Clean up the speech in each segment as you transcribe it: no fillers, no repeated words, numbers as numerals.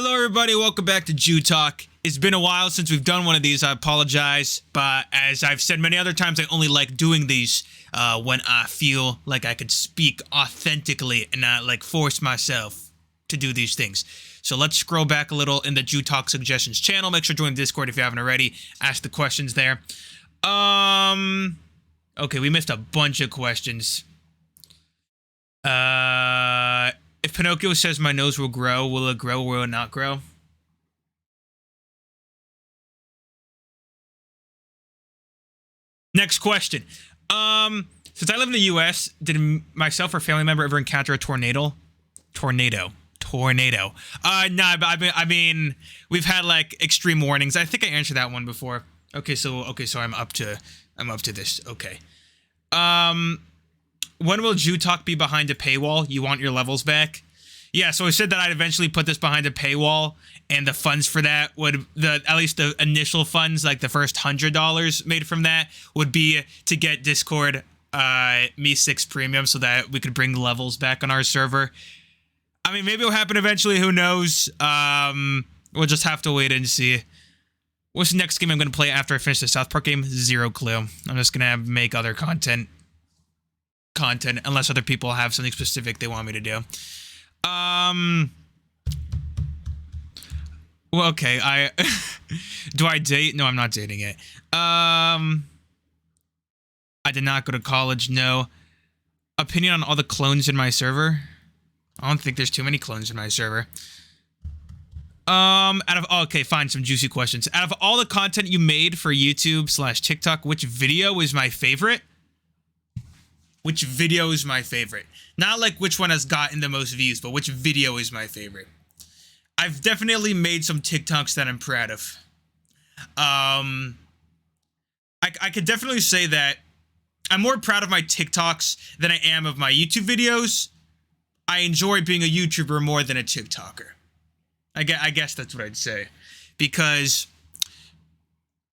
Hello everybody, welcome back to Jewtalk. It's been a while since we've done one of these, I apologize, but as I've said many other times, I only like doing these when I feel like I could speak authentically and not like force myself to do these things. So let's scroll back a little in the Jewtalk suggestions channel. Make sure to join Discord if you haven't already. Ask the questions there. Okay, we missed a bunch of questions. If Pinocchio says my nose will grow it grow or will it not grow? Next question. Since I live in the US, did myself or family member ever encounter a tornado? Tornado. No, I mean, we've had like extreme warnings. I think I answered that one before. Okay, so I'm up to this. Okay. When will Jewtalk be behind a paywall? You want your levels back? Yeah, so I said that I'd eventually put this behind a paywall, and the funds for that would, at least the initial funds, like the first $100 made from that, would be to get Discord Me6 Premium so that we could bring the levels back on our server. I mean, maybe it'll happen eventually, who knows? We'll just have to wait and see. What's the next game I'm going to play after I finish the South Park game? Zero clue. I'm just going to make other content unless other people have something specific they want me to do. Well, okay, do I date? No, I'm not dating it. I did not go to college, no. Opinion on all the clones in my server? I don't think there's too many clones in my server. Okay, fine, some juicy questions. Out of all the content you made for YouTube/TikTok, which video is my favorite? Which video is my favorite? Not like which one has gotten the most views, but which video is my favorite? I've definitely made some TikToks that I'm proud of. I could definitely say that I'm more proud of my TikToks than I am of my YouTube videos. I enjoy being a YouTuber more than a TikToker. I guess that's what I'd say. Because,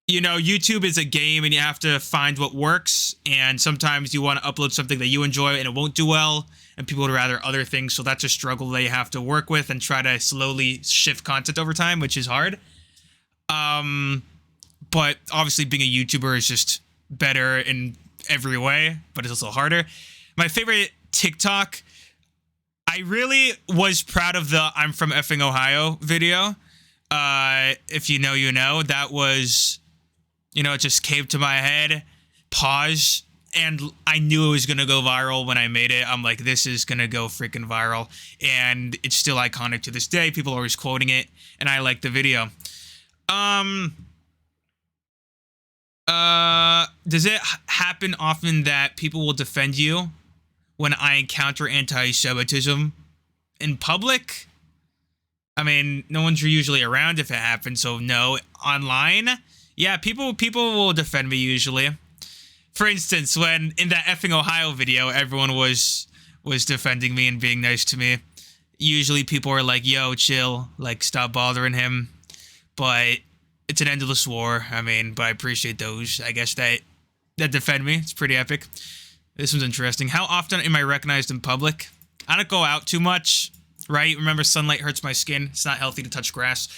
you know, YouTube is a game and you have to find what works, and sometimes you want to upload something that you enjoy and it won't do well, and people would rather other things, so that's a struggle that you have to work with and try to slowly shift content over time, which is hard. But obviously being a YouTuber is just better in every way, but it's also harder. My favorite TikTok, I really was proud of the I'm from effing Ohio video. If you know, you know. That was... You know, it just came to my head, pause, and I knew it was going to go viral when I made it. I'm like, this is going to go freaking viral, and it's still iconic to this day. People are always quoting it, and I like the video. Does it happen often that people will defend you when I encounter anti-Semitism in public? I mean, no one's usually around if it happens, so no. Online? Yeah, people will defend me usually. For instance, when in that effing Ohio video, everyone was defending me and being nice to me. Usually people are like, yo, chill, like, stop bothering him. But it's an endless war. I mean, but I appreciate those, I guess, that defend me. It's pretty epic. This one's interesting. How often am I recognized in public? I don't go out too much, right? Remember, sunlight hurts my skin. It's not healthy to touch grass.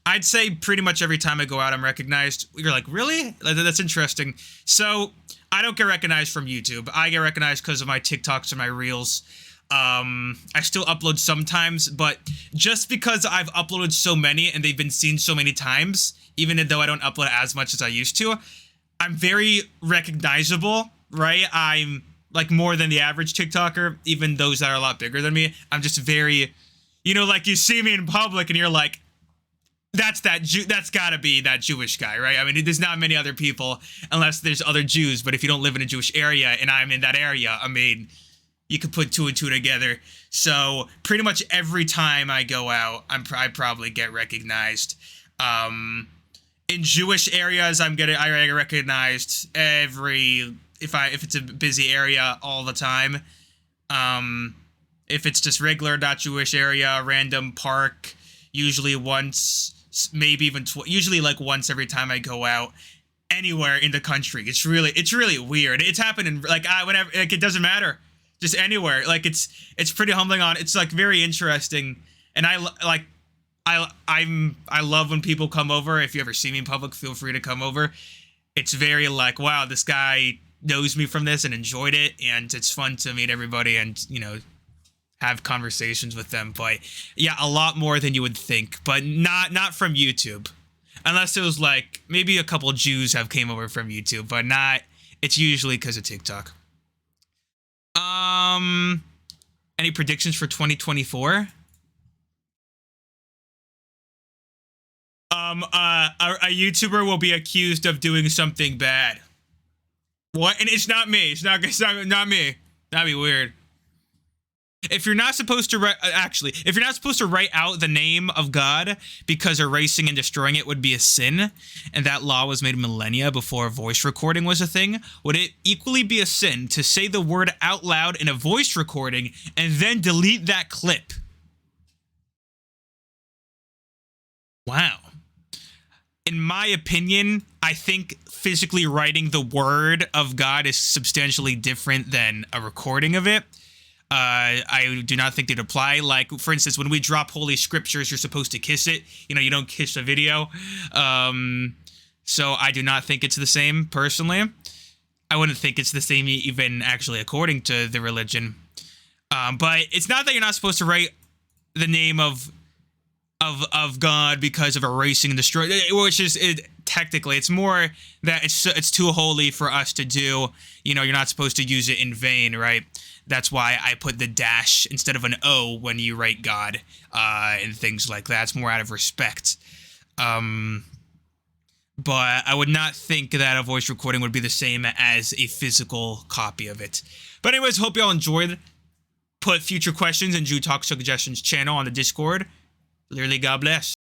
I'd say pretty much every time I go out, I'm recognized. You're like, really? That's interesting. So, I don't get recognized from YouTube. I get recognized because of my TikToks and my Reels. I still upload sometimes, but just because I've uploaded so many and they've been seen so many times, even though I don't upload as much as I used to, I'm very recognizable, right? I'm like more than the average TikToker, even those that are a lot bigger than me. I'm just very, you know, like you see me in public and you're like, that's gotta be that Jewish guy, right? I mean, there's not many other people unless there's other Jews, but if you don't live in a Jewish area and I'm in that area, I mean, you could put two and two together. So pretty much every time I go out, I probably get recognized. In Jewish areas, I get recognized if it's a busy area all the time. If it's just regular, not Jewish area, random park, usually once, maybe even usually like once every time I go out anywhere in the country. It's really weird. It's happened in like it doesn't matter. just anywhere. Like it's pretty humbling on. It's like very interesting And I love when people come over. If you ever see me in public, feel free to come over. It's very like, wow, this guy knows me from this and enjoyed it, and it's fun to meet everybody and, you know, have conversations with them. But yeah, a lot more than you would think, but not from YouTube. Unless it was like maybe a couple Jews have came over from YouTube, but not, it's usually because of TikTok. Any predictions for 2024? A YouTuber will be accused of doing something bad. What? And it's not me. It's not me. That'd be weird. If you're not supposed to if you're not supposed to write out the name of God because erasing and destroying it would be a sin, and that law was made millennia before voice recording was a thing, would it equally be a sin to say the word out loud in a voice recording and then delete that clip? Wow. In my opinion, I think physically writing the word of God is substantially different than a recording of it. I do not think they'd apply. Like, for instance, when we drop holy scriptures, you're supposed to kiss it. You know, you don't kiss a video. So I do not think it's the same, personally. I wouldn't think it's the same even actually according to the religion. But it's not that you're not supposed to write the name of God because of erasing and destroying, which is technically, it's more that it's too holy for us to do. You know, you're not supposed to use it in vain, right? That's why I put the dash instead of an O when you write God, and things like that. It's more out of respect. But I would not think that a voice recording would be the same as a physical copy of it. But anyways, hope y'all enjoyed. Put future questions in Jewtalk suggestions channel on the Discord. Literally, God bless.